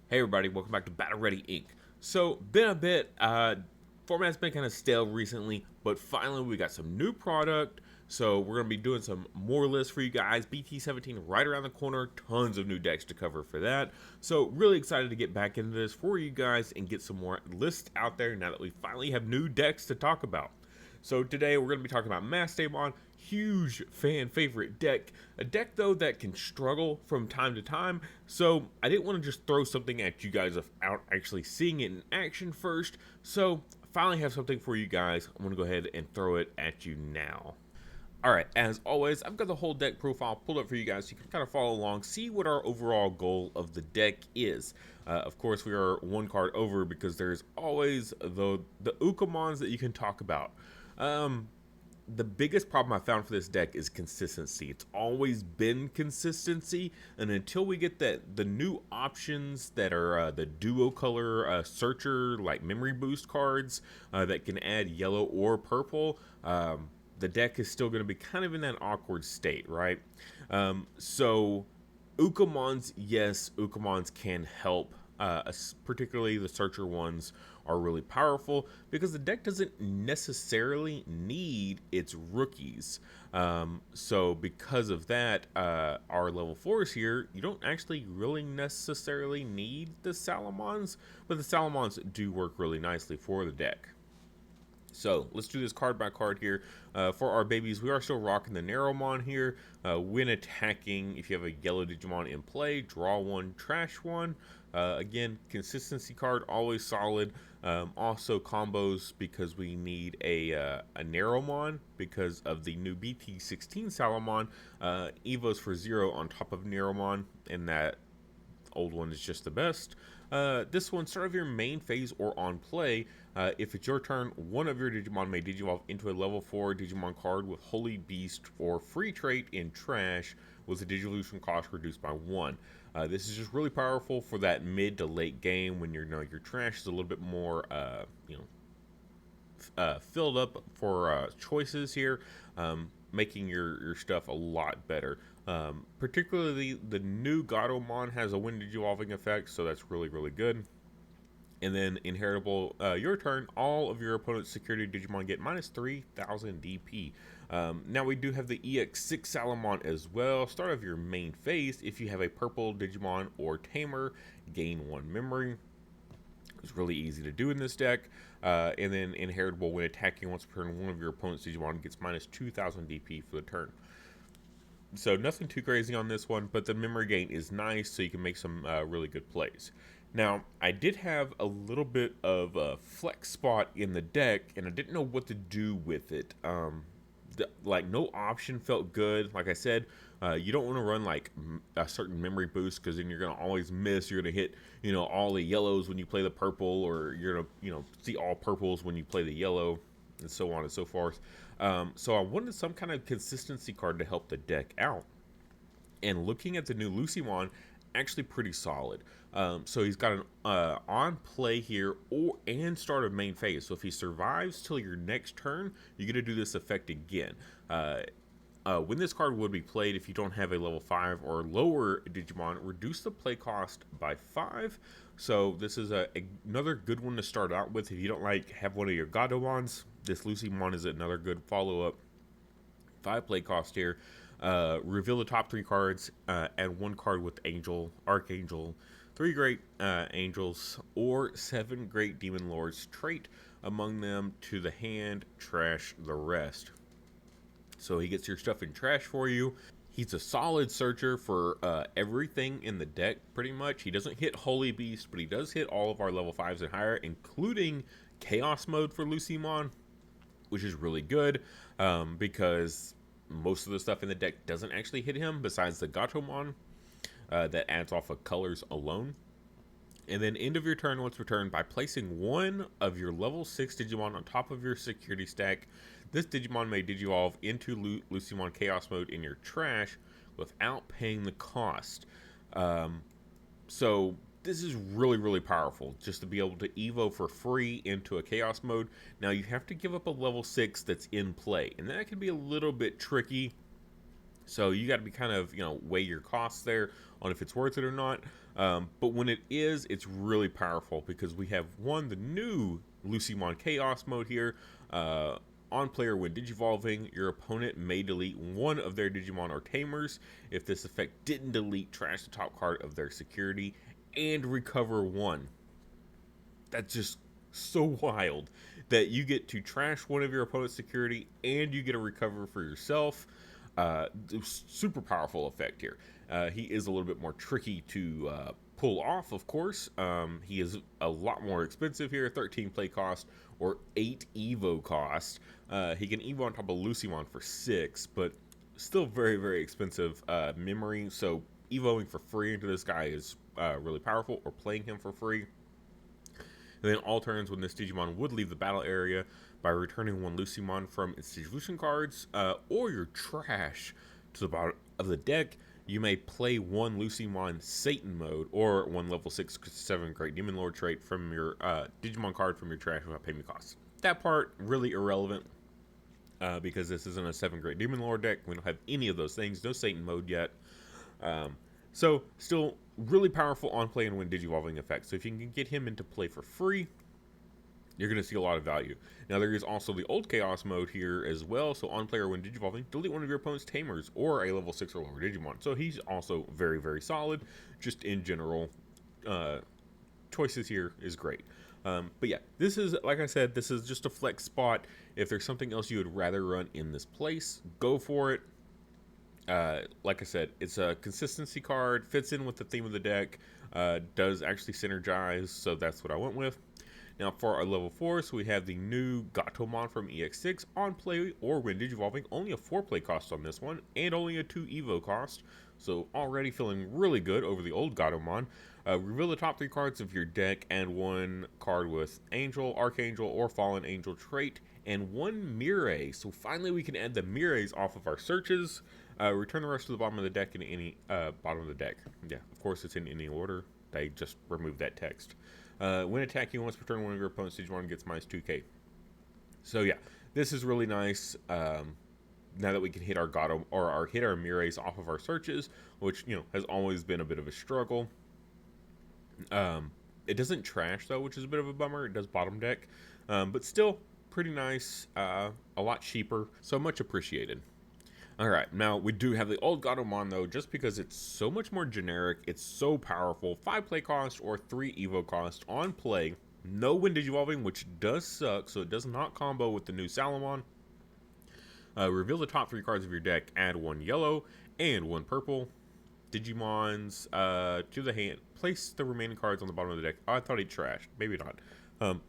Hey everybody, welcome back to Battle Ready Inc. So, been a bit, format's been kind of stale recently, but finally we got some new product. So we're going to be doing some more lists for you guys. BT17 right around the corner, tons of new decks to cover for that. So really excited to get back into this for you guys and get some more lists out there now that we finally have new decks to talk about. So today we're going to be talking about Mastemon, huge fan favorite deck. A deck though that can struggle from time to time. So I didn't want to just throw something at you guys without actually seeing it in action first. So I finally have something for you guys. I'm going to go ahead and throw it at you now. Alright, as always, I've got the whole deck profile pulled up for you guys so you can kind of follow along, see what our overall goal of the deck is. Of course, we are one card over because there's always the Ukamons that you can talk about. Um, the biggest problem I found for this deck is consistency. It's always been consistency, and until we get the new options that are the duo color searcher, like memory boost cards that can add yellow or purple, the deck is still going to be kind of in that awkward state, right? So Ukamons, yes, Ukamons can help. Particularly the searcher ones are really powerful because the deck doesn't necessarily need its rookies. So because of that, our level 4s here, you don't actually really necessarily need the Salamons, but the Salamons do work really nicely for the deck. So let's do this card by card here. For our babies, we are still rocking the Narrowmon here. When attacking, if you have a yellow Digimon in play, draw one, trash one. Again, consistency card, always solid. Also combos because we need a Narrowmon because of the new BT16 Salamon. Evos for 0 on top of Narrowmon, and that old one is just the best. This one, start of your main phase or on play. If it's your turn, one of your Digimon may Digivolve into a level 4 Digimon card with Holy Beast or free trait in Trash with the Digivolution cost reduced by 1. This is just really powerful for that mid to late game when your Trash is a little bit more filled up for choices here, making your stuff a lot better. Particularly, the new Gatomon has a wind evolving effect, so that's really, really good. And then inheritable, your turn, all of your opponent's security Digimon get minus 3,000 DP. Now we do have the EX6 Salamon as well. Start of your main phase, if you have a purple Digimon or Tamer, gain 1 memory. It's really easy to do in this deck. And then inheritable, when attacking once per turn, one of your opponent's Digimon gets minus 2,000 DP for the turn. So nothing too crazy on this one, but the memory gain is nice, so you can make some really good plays. Now, I did have a little bit of a flex spot in the deck, and I didn't know what to do with it. Like, no option felt good. Like I said, you don't want to run like a certain memory boost because then you're going to always miss. You're going to hit, all the yellows when you play the purple, or you're going to, see all purples when you play the yellow, and so on and so forth. So I wanted some kind of consistency card to help the deck out. And looking at the new Lucymon, actually pretty solid. So he's got an on play here and start of main phase. So if he survives till your next turn, you get to do this effect again. When this card would be played, if you don't have a level 5 or lower Digimon, reduce the play cost by 5. So this is another good one to start out with. If you don't have one of your Gatomons, this Lucymon is another good follow-up. 5 play cost here. Reveal the top 3 cards, add 1 card with Angel, Archangel, 3 Great Angels, or 7 Great Demon Lords trait among them to the hand, trash the rest. So he gets your stuff in trash for you. He's a solid searcher for everything in the deck, pretty much. He doesn't hit Holy Beast, but he does hit all of our level 5s and higher, including Chaos Mode for Lucymon, which is really good because most of the stuff in the deck doesn't actually hit him besides the Gatomon that adds off of colors alone. And then end of your turn, once returned, by placing one of your level 6 Digimon on top of your security stack, this Digimon may Digivolve into Lucymon Chaos Mode in your trash without paying the cost. So this is really, really powerful, just to be able to Evo for free into a Chaos Mode. Now you have to give up a level 6 that's in play, and that can be a little bit tricky So you got to be kind of, weigh your costs there on if it's worth it or not. But when it is, it's really powerful because we have the new Lucimon Chaos mode here. On player, when digivolving, your opponent may delete one of their Digimon or Tamers. If this effect didn't delete, trash the top card of their security and recover one. That's just so wild that you get to trash one of your opponent's security and you get to recover for yourself. Super powerful effect here. He is a little bit more tricky to pull off, of course. He is a lot more expensive here, 13 play cost or 8 Evo cost. He can Evo on top of Lucimon for 6, but still very, very expensive memory. So Evoing for free into this guy is really powerful, or playing him for free. And then all turns when this Digimon would leave the battle area by returning one Lucimon from its Digivolution cards or your trash to the bottom of the deck, you may play one Lucimon Satan mode or one level 6/7 Great Demon Lord trait from your Digimon card from your trash without payment costs. That part really irrelevant because this isn't a 7 Great Demon Lord deck. We don't have any of those things. No Satan mode yet. So still really powerful on play and when digivolving effects. So if you can get him into play for free, you're going to see a lot of value. Now there is also the old Chaos mode here as well. So on player when digivolving, delete one of your opponent's Tamers or a level 6 or lower Digimon. So he's also very, very solid. Just in general, choices here is great. But yeah, this is, like I said, this is just a flex spot. If there's something else you would rather run in this place, go for it. Like I said, it's a consistency card, fits in with the theme of the deck, does actually synergize, so that's what I went with. Now for our level 4s, we have the new Gatomon from EX6 on play or when digivolving, only a 4 play cost on this one, and only a 2 Evo cost, so already feeling really good over the old Gatomon. Reveal the top 3 cards of your deck and one card with Angel, Archangel, or Fallen Angel trait, and one Mirei, so finally we can add the Mireis off of our searches. Return the rest to the bottom of the deck in any bottom of the deck. Yeah, of course it's in any order. They just removed that text. When attacking, once return one of your opponent's Digimon gets minus 2k. So yeah, this is really nice. Now that we can hit our hit our Mireis off of our searches, which has always been a bit of a struggle. It doesn't trash though, which is a bit of a bummer. It does bottom deck, but still pretty nice. A lot cheaper, so much appreciated. Alright, now we do have the old Gatomon though, just because it's so much more generic, it's so powerful. 5 play cost or 3 Evo cost on play. No when digivolving, which does suck, so it does not combo with the new Salamon. Reveal the top 3 cards of your deck, add 1 yellow and 1 purple Digimons to the hand. Place the remaining cards on the bottom of the deck. Oh, I thought he trashed. Maybe not.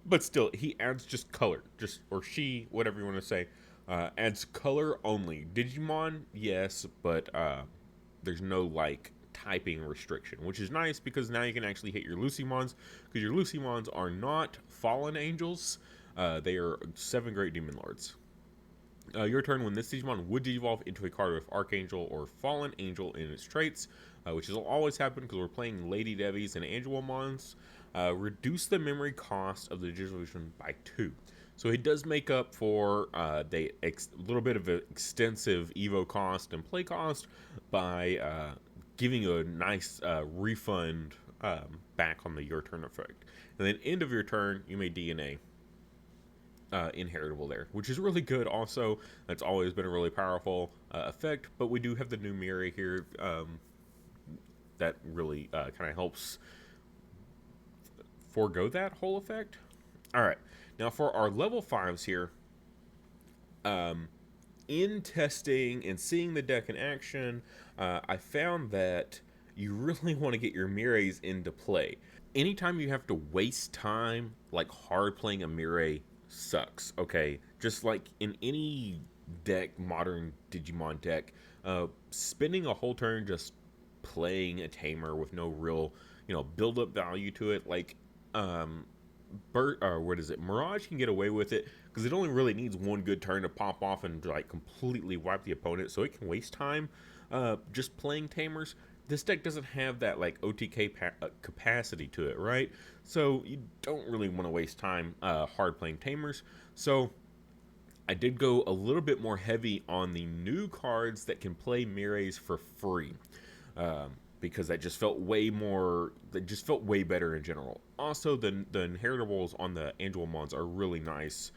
But still, he adds just color, or she, whatever you want to say. Adds color only. Digimon, yes, but there's no typing restriction, which is nice because now you can actually hit your Lucimons, because your Lucimons are not fallen angels. They are 7 Great Demon Lords. Your turn, when this Digimon would digivolve into a card with Archangel or Fallen Angel in its traits, which will always happen because we're playing Lady Devies and Angelomons, reduce the memory cost of the Digivolution by 2. So it does make up for a little bit of an extensive Evo cost and play cost by giving you a nice refund back on the your turn effect. And then end of your turn, you may DNA inheritable there, which is really good also. That's always been a really powerful effect, but we do have the new Mirror here that really kind of helps forego that whole effect. Alright, now for our level 5s here, in testing and seeing the deck in action, I found that you really want to get your Mireis into play. Anytime you have to waste time, hard playing a Mirei sucks, okay? Just like in any deck, modern Digimon deck, spending a whole turn just playing a Tamer with no real, build-up value to it, Mirage can get away with it because it only really needs one good turn to pop off and completely wipe the opponent, so it can waste time just playing Tamers. This deck doesn't have that OTK capacity to it, right? So you don't really want to waste time hard playing Tamers. So I did go a little bit more heavy on the new cards that can play Miraes for free. Because that just felt way more, that just felt way better in general. Also, the inheritables on the Angelmons are really nice.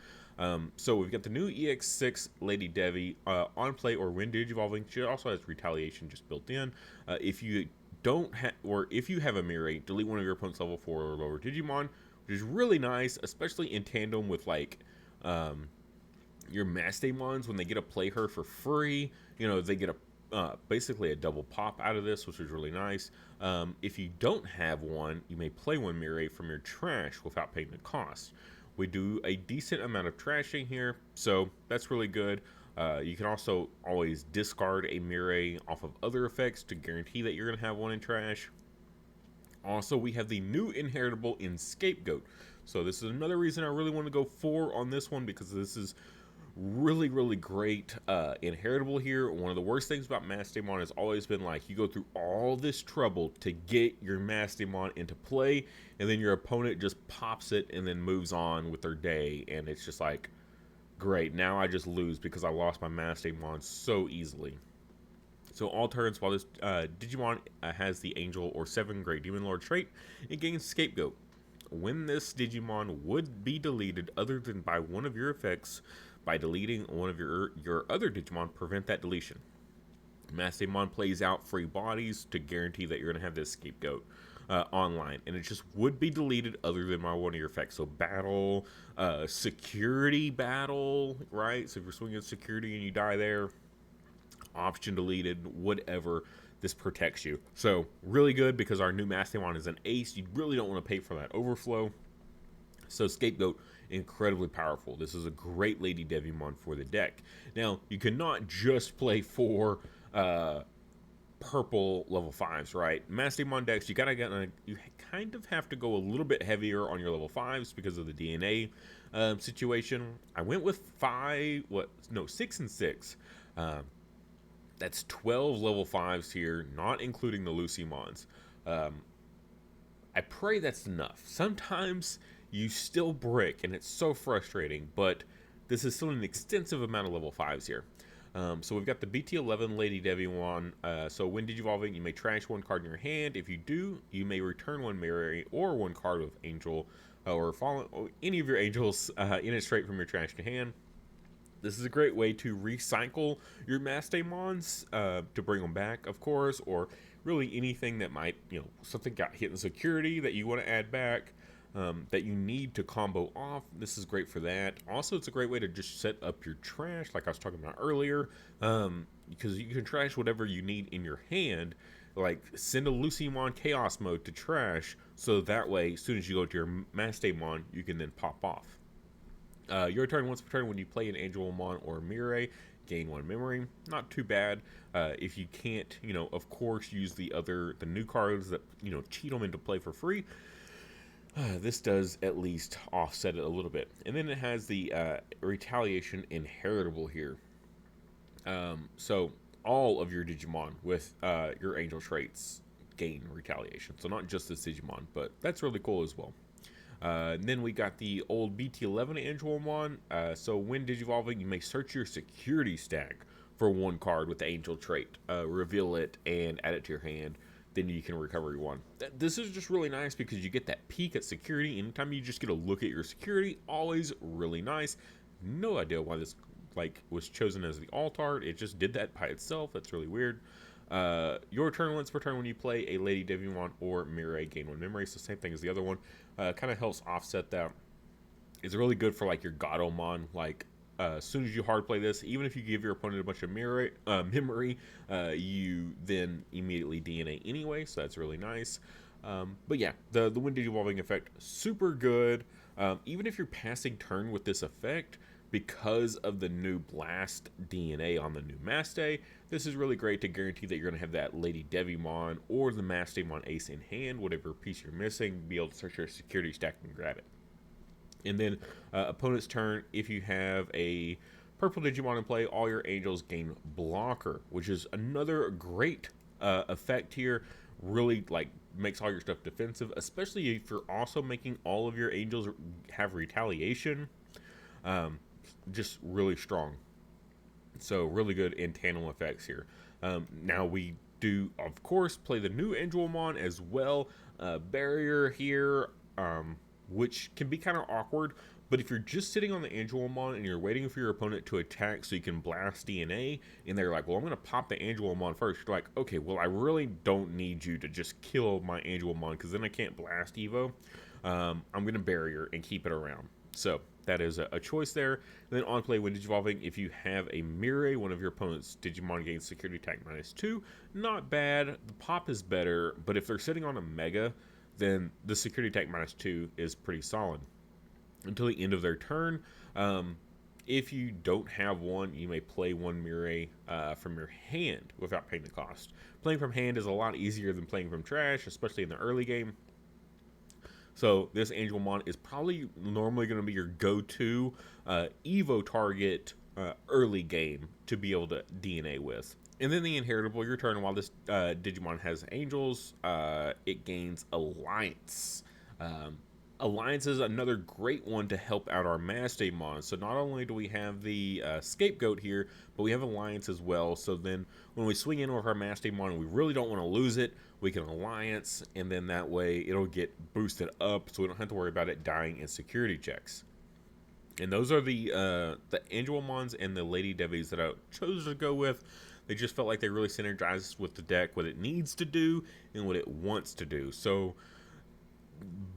So we've got the new EX6 Lady Devi on play or when digivolving. She also has retaliation just built in. If you don't have, or if you have a Mirror, delete one of your opponent's level 4 or lower Digimon, which is really nice, especially in tandem with like your Mastemons when they get to play her for free. You know, they get a basically a double pop out of this, which is really nice. If you don't have one, you may play one Mirror from your trash without paying the cost. We do a decent amount of trashing here, so that's really good. You can also always discard a Mirror off of other effects to guarantee that you're going to have one in trash. Also, we have the new inheritable in Scapegoat. So this is another reason I really want to go 4 on this one, because this is really great inheritable here. One of the worst things about Mastemon has always been like you go through all this trouble to get your Mastemon into play, and then your opponent just pops it and then moves on with their day, and it's just like, great, now I just lose because I lost my Mastemon so easily. So all turns while this Digimon has the Angel or 7 Great Demon Lord trait, it gains Scapegoat. When this Digimon would be deleted other than by one of your effects, by deleting one of your other Digimon, prevent that deletion. Mastemon plays out free bodies to guarantee that you're going to have this Scapegoat online, and it just would be deleted other than by one of your effects. So battle, security battle, right? So if you're swinging security and you die there, option deleted, whatever, this protects you. So really good, because our new Mastemon is an ace. You really don't want to pay for that overflow. So Scapegoat, incredibly powerful. This is a great Lady Devimon for the deck. Now, you cannot just play 4 purple level 5s, right? Mastemon decks, you kind of have to go a little bit heavier on your level 5s because of the DNA situation. I went with 6 and 6. That's 12 level 5s here, not including the Lucimons. I pray that's enough. Sometimes you still brick, and it's so frustrating, but this is still an extensive amount of level 5s here. So we've got the BT11 Lady Devimon. So when digivolving, you may trash one card in your hand. If you do, you may return one Mirror or one card with Angel or Fallen, or any of your Angels in it straight from your trash to hand. This is a great way to recycle your Mastemons to bring them back, of course, or really anything that might, something got hit in security that you want to add back. That you need to combo off. This is great for that. Also, it's a great way to just set up your trash, like I was talking about earlier, because you can trash whatever you need in your hand. Like, send a Lucimon Chaos mode to trash, so that way, as soon as you go to your Mastemon, you can then pop off. Your turn, once per turn, when you play an Angelmon or Mirror, gain 1 memory. Not too bad. If you can't, of course, use the new cards that, cheat them into play for free. This does at least offset it a little bit. And then it has the retaliation inheritable here. So all of your Digimon with your Angel traits gain retaliation. So not just this Digimon, but that's really cool as well. Then we got the old BT11 Angelmon. So when digivolving, you may search your security stack for one card with the Angel trait. Reveal it and add it to your hand. Then you can recover your one. This is just really nice because you get that peek at security. Anytime you just get a look at your security, always really nice. No idea why this was chosen as the alt art. It just did that by itself. That's really weird. Your turn, once per turn, when you play a Lady Devimon or Mirror, gain 1 memory. So same thing as the other one. Kind of helps offset that. It's really good for your Gatomon. As soon as you hard play this, even if you give your opponent a bunch of memory, you then immediately DNA anyway, so that's really nice. But yeah, the Wind Digivolving effect, super good. Even if you're passing turn with this effect, because of the new Blast DNA on the new Maste, this is really great to guarantee that you're going to have that Lady Devimon or the Mastemon Ace in hand, whatever piece you're missing, be able to search your security stack and grab it. And then opponent's turn, if you have a purple Digimon in play, all your Angels gain Blocker, which is another great effect here. Really makes all your stuff defensive, especially if you're also making all of your Angels have retaliation. just really strong. So really good in tandem effects here. Now we do, of course, play the new Angelmon as well. Barrier here, which can be kind of awkward. But if you're just sitting on the Angelmon and you're waiting for your opponent to attack so you can blast DNA, and they're like, well, I'm going to pop the Angelmon first. You're like, okay, well, I really don't need you to just kill my Angelmon because then I can't blast Evo. I'm going to barrier and keep it around. So that is a choice there. And then on play, when Digivolving, if you have a Mirror, one of your opponent's Digimon gains security attack -2. Not bad. The pop is better, but if they're sitting on a Mega, then the security attack -2 is pretty solid until the end of their turn. If you don't have one, you may play one Mirror from your hand without paying the cost. Playing from hand is a lot easier than playing from trash, especially in the early game. So this Angelmon is probably normally going to be your go-to Evo target early game to be able to DNA with. And then the Inheritable, your turn, while this Digimon has Angels, it gains Alliance. Alliance is another great one to help out our Mastemon. So not only do we have the Scapegoat here, but we have Alliance as well. So then when we swing in with our Mastemon and we really don't want to lose it, we can Alliance, and then that way it'll get boosted up so we don't have to worry about it dying in security checks. And those are the Angelmons and the Lady Devies that I chose to go with. They just felt like they really synergized with the deck, what it needs to do and what it wants to do. So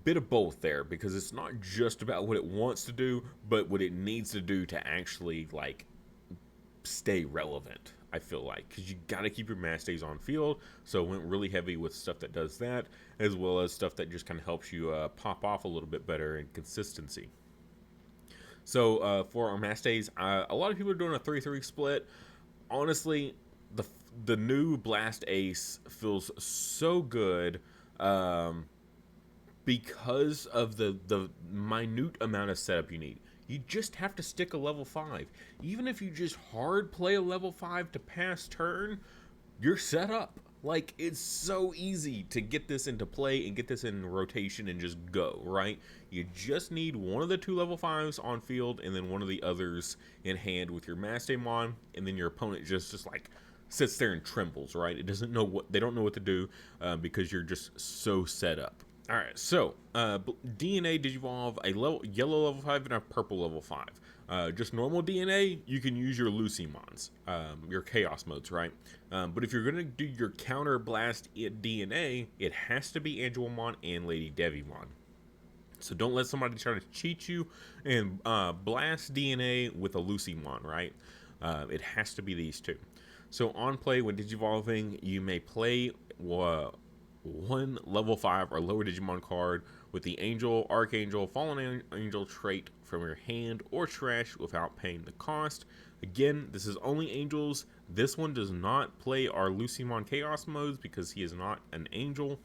bit of both there, because it's not just about what it wants to do, but what it needs to do to actually like stay relevant. I feel like, because you got to keep your Mastes on field, so went really heavy with stuff that does that, as well as stuff that just kind of helps you pop off a little bit better in consistency. So for our Mastes, a lot of people are doing a 3-3 split. Honestly, the new Blast Ace feels so good. Because of the minute amount of setup you need. You just have to stick a level 5. Even if you just hard play a level 5 to pass turn, you're set up. Like, it's so easy to get this into play and get this in rotation and just go, right? You just need one of the 2 level 5s on field and then one of the others in hand with your Mastemon, and then your opponent just like sits there and trembles, right? It doesn't know they don't know what to do because you're just so set up. Alright, so DNA Digivolve a yellow level 5 and a purple level 5. Just normal DNA, you can use your Lucimons, your Chaos modes, right? But if you're going to do your Counter Blast DNA, it has to be Angelmon and Lady Devimon. So don't let somebody try to cheat you and blast DNA with a Lucimon, right? It has to be these 2. So on play, when Digivolving, you may play one level 5 or lower Digimon card with the Angel, Archangel, Fallen Angel trait from your hand or trash without paying the cost. Again, this is only Angels. This one does not play our Lucimon Chaos modes because he is not an Angel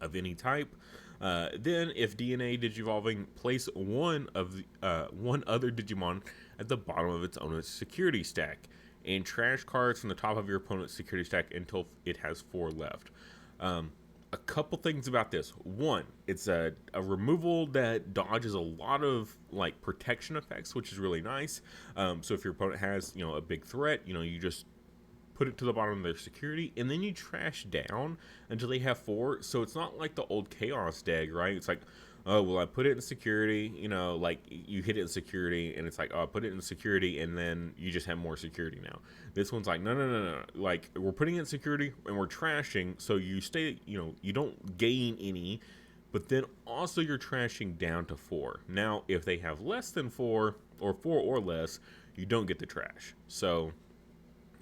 of any type. Then, if DNA Digivolving, place one other Digimon at the bottom of its own security stack, and trash cards from the top of your opponent's security stack until it has 4 left. A couple things about this. One, it's a removal that dodges a lot of like protection effects, which is really nice. So if your opponent has a big threat, you just put it to the bottom of their security, and then you trash down until they have 4. So it's not like the old Chaos deck, right? It's like, oh, well, I put it in security, like you hit it in security, and it's like, oh, I put it in security, and then you just have more security now. This one's like, no. Like, we're putting it in security, and we're trashing, so you stay, you don't gain any, but then also you're trashing down to 4. Now, if they have less than 4, or 4 or less, you don't get the trash. So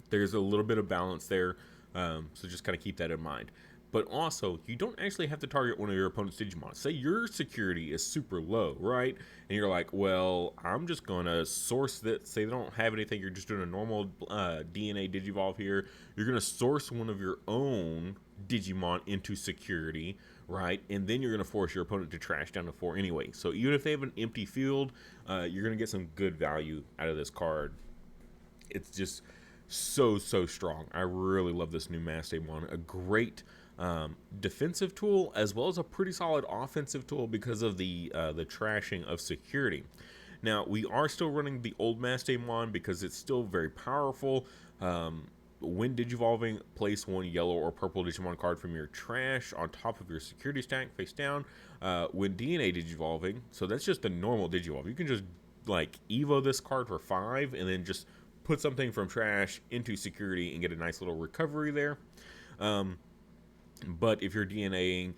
there's a little bit of balance there, so just kind of keep that in mind. But also, you don't actually have to target one of your opponent's Digimon. Say your security is super low, right? And you're like, well, I'm just going to source that. Say they don't have anything. You're just doing a normal DNA Digivolve here. You're going to source one of your own Digimon into security, right? And then you're going to force your opponent to trash down to 4 anyway. So even if they have an empty field, you're going to get some good value out of this card. It's just so strong. I really love this new Mastemon. A great defensive tool, as well as a pretty solid offensive tool because of the trashing of security. Now, we are still running the old Mastemon because it's still very powerful. When Digivolving, place one yellow or purple Digimon card from your trash on top of your security stack face down. When DNA Digivolving, so that's just the normal Digivolve. You can just like Evo this card for 5 and then just put something from trash into security and get a nice little recovery there. But if you're DNAing,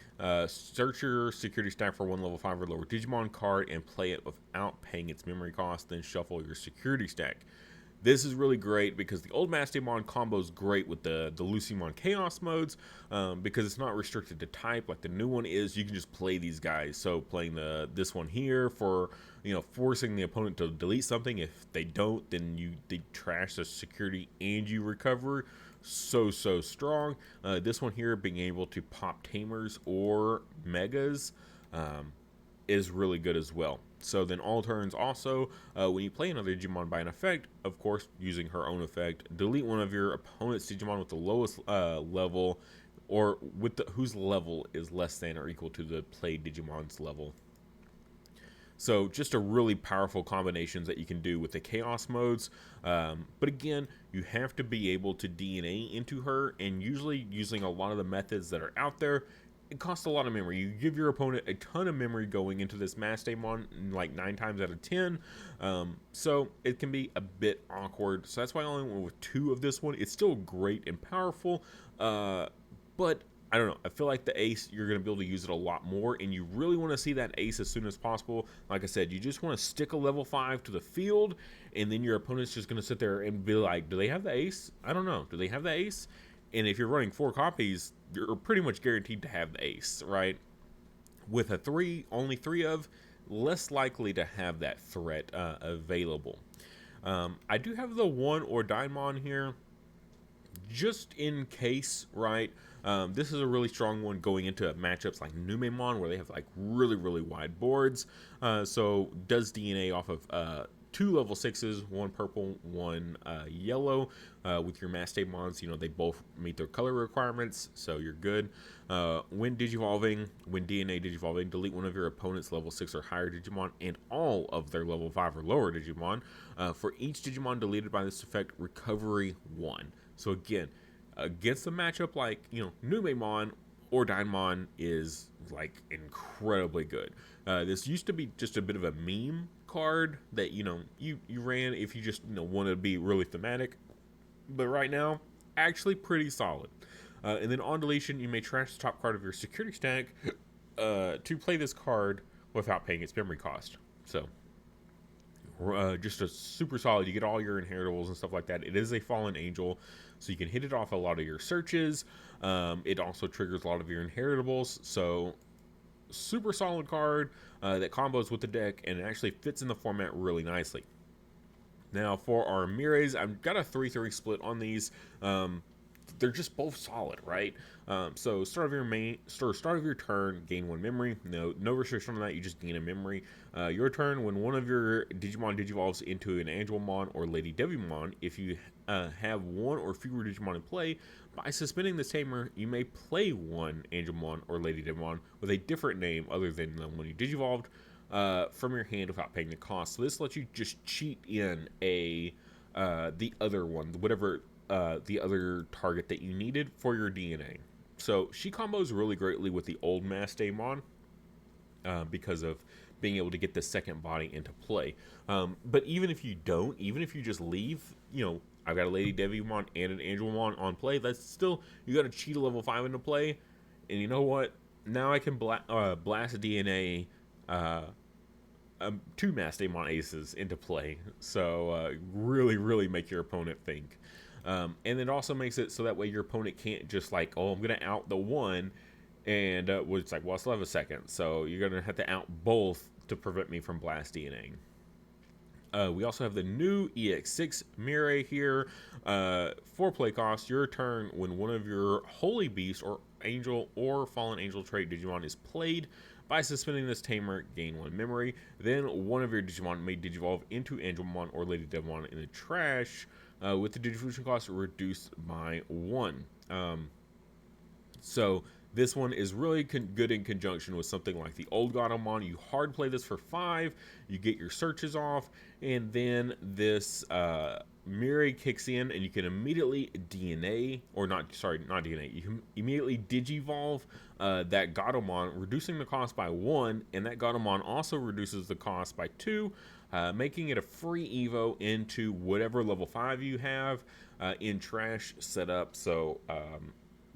search your security stack for one level 5 or lower Digimon card and play it without paying its memory cost, then shuffle your security stack. This is really great because the old Mastemon combos great with the Lucimon Chaos modes because it's not restricted to type like the new one is. You can just play these guys. So playing this one here for forcing the opponent to delete something. If they don't, then they trash the security and you recover. So strong. This one here being able to pop tamers or megas is really good as well. So then all turns also, when you play another Digimon by an effect, of course, using her own effect, delete one of your opponent's Digimon with the lowest level, or whose level is less than or equal to the played Digimon's level. So just a really powerful combinations that you can do with the Chaos modes. But again, you have to be able to DNA into her, and usually using a lot of the methods that are out there, it costs a lot of memory. You give your opponent a ton of memory going into this Mastemon, like 9 times out of 10. So it can be a bit awkward. So that's why I only went with 2 of this one. It's still great and powerful, but I don't know. I feel like the ace, you're going to be able to use it a lot more, and you really want to see that ace as soon as possible. Like I said, you just want to stick a level 5 to the field, and then your opponent's just going to sit there and be like, do they have the ace? I don't know. Do they have the ace? And if you're running 4 copies, you're pretty much guaranteed to have the ace, right? With a 3, only 3 of, less likely to have that threat available. I do have the 1 or Daimon here, just in case, right? This is a really strong one going into matchups like Numemon, where they have like really wide boards. So does DNA off of 2 level 6s, 1 purple, 1 yellow. With your Mastemons, they both meet their color requirements, so you're good. When Digivolving, when DNA Digivolving, delete one of your opponent's level 6 or higher Digimon and all of their level 5 or lower Digimon. For each Digimon deleted by this effect, recovery 1. So again, against the matchup like, Numemon or Daimon is like incredibly good. This used to be just a bit of a meme card that you ran if you just wanted to be really thematic, but right now actually pretty solid. And then on deletion, you may trash the top card of your security stack to play this card without paying its memory cost. So just a super solid. You get all your inheritables and stuff like that. It is a fallen angel, so you can hit it off a lot of your searches. It also triggers a lot of your inheritables, so super solid card that combos with the deck, and it actually fits in the format really nicely. Now for our Mires, I've got a 3-3 split on these. They're just both solid, right? So start of your turn, gain 1 memory. No restriction on that. You just gain a memory. Your turn, when one of your Digimon digivolves into an Angelmon or Lady Devimon, if you have 1 or fewer Digimon in play, by suspending the tamer, you may play 1 Angelmon or Lady Devimon with a different name other than the one you digivolved from your hand without paying the cost. So this lets you just cheat in the other one, whatever the other target that you needed for your DNA. So she combos really greatly with the old Mastemon because of being able to get the second body into play. But even if you don't, even if you just leave, I've got a Lady Devimon and an Angelmon on play, that's still, you got to cheat a level 5 into play. And you know what? Now I can blast DNA 2 Mastemon aces into play. So really make your opponent think. And it also makes it so that way your opponent can't just like, I'm going to out the one, and it's like, well, I still have a second. So you're going to have to out both to prevent me from blast DNAing. We also have the new EX6 Mirai here. 4 play cost, your turn, when one of your Holy Beast or Angel or Fallen Angel trait Digimon is played, by suspending this tamer, gain 1 memory. Then one of your Digimon may digivolve into Angelmon or Lady Devimon in the trash, with the digivolution cost reduced by 1. So This one is really good in conjunction with something like the old Gatomon. You hard play this for 5, you get your searches off, and then this Mirai kicks in, and you can immediately DNA, or not, sorry, not DNA, you can immediately Digivolve that Gatomon, reducing the cost by 1, and that Gatomon also reduces the cost by 2, making it a free Evo into whatever level 5 you have in trash setup. So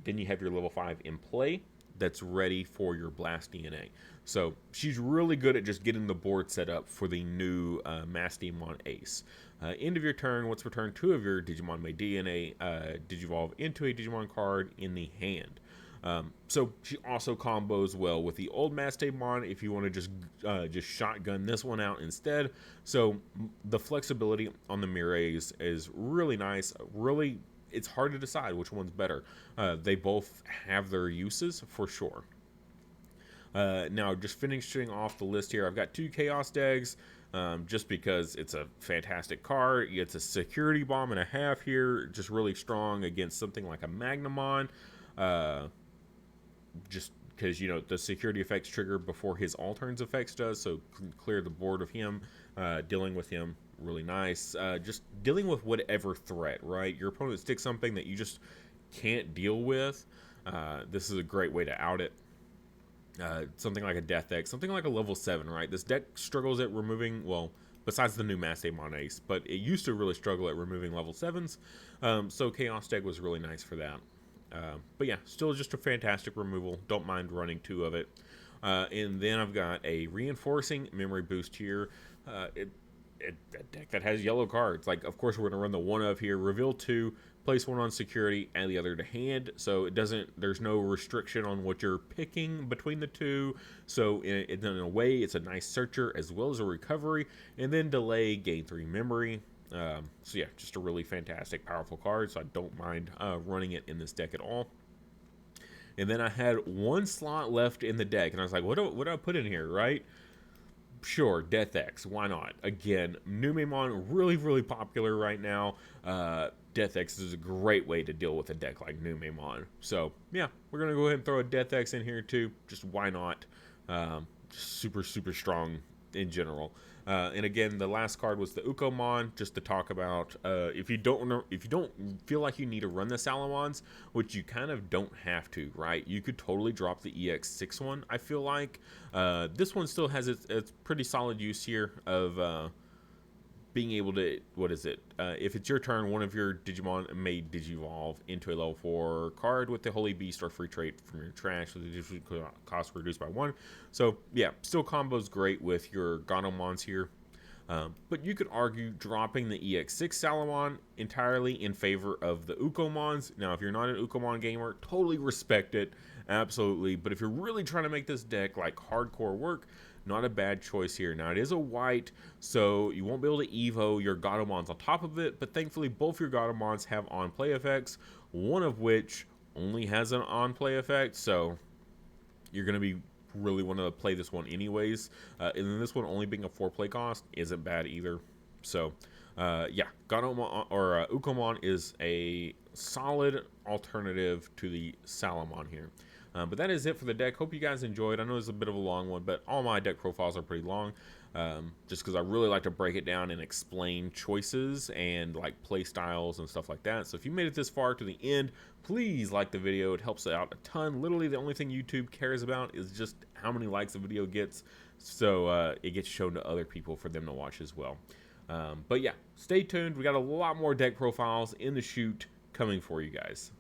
then you have your level 5 in play that's ready for your Blast DNA. So she's really good at just getting the board set up for the new Mastemon Ace. End of your turn, once returned, 2 of your Digimon may DNA Digivolve into a Digimon card in the hand. So she also combos well with the old Mastemon if you want to just shotgun this one out instead. So the flexibility on the Mirays is really nice. Really, it's hard to decide which one's better. They both have their uses for sure. Now, just finishing off the list here, I've got 2 Chaos Dags, just because it's a fantastic card. It's a security bomb and a half here, just really strong against something like a Magnamon. Just because, you know, the security effects trigger before his all turns effects does, so clear the board of him, dealing with him, really nice. Just dealing with whatever threat, right? Your opponent sticks something that you just can't deal with. This is a great way to out it. Something like a Death Deck, something like a level 7, right? This deck struggles at removing, well, besides the new Mastemon Ace, but it used to really struggle at removing level 7s, so Chaos Deck was really nice for that. But yeah, still just a fantastic removal. Don't mind running 2 of it. And then I've got a reinforcing memory boost here. A deck that has yellow cards. Like, of course, we're going to run the 1 of here. Reveal 2, place 1 on security, and the other to hand. So it doesn't, there's no restriction on what you're picking between the 2. So in a way, it's a nice searcher as well as a recovery. And then delay, gain 3 memory. So yeah, just a really fantastic, powerful card, so I don't mind running it in this deck at all. And then I had 1 slot left in the deck, and I was like, what do I put in here, right? Sure, Death X, why not? Again, Numemon, really, really popular right now. Death X is a great way to deal with a deck like Numemon. So yeah, we're going to go ahead and throw a Death X in here too, just why not? Super, super strong in general. And again, the last card was the Ukomon, just to talk about if you don't feel like you need to run the Salamons, which you kind of don't have to, right? You could totally drop the EX6 one. I feel like this one still has its pretty solid use here of being able to, what is it? If it's your turn, one of your Digimon may Digivolve into a level 4 card with the Holy Beast or free trait from your trash, with the cost reduced by 1. So yeah, still combos great with your Ganomons here. But you could argue dropping the EX6 Salamon entirely in favor of the Ukomons. Now, if you're not an Ukomon gamer, totally respect it, absolutely. But if you're really trying to make this deck like hardcore work, not a bad choice here. Now, it is a white, so you won't be able to Evo your Gatomons on top of it, but thankfully both your Gatomons have on-play effects, one of which only has an on-play effect, so you're going to be really want to play this one anyways. And then this one only being a 4-play cost isn't bad either. So, yeah, Gatomon, or Ukomon is a solid alternative to the Salamon here. But that is it for the deck. Hope you guys enjoyed. I know it's a bit of a long one, but all my deck profiles are pretty long, just because I really like to break it down and explain choices and like play styles and stuff like that. So if you made it this far to the end, please like the video. It helps out a ton. Literally, the only thing YouTube cares about is just how many likes a video gets, so it gets shown to other people for them to watch as well. But yeah, stay tuned. We got a lot more deck profiles in the chute coming for you guys.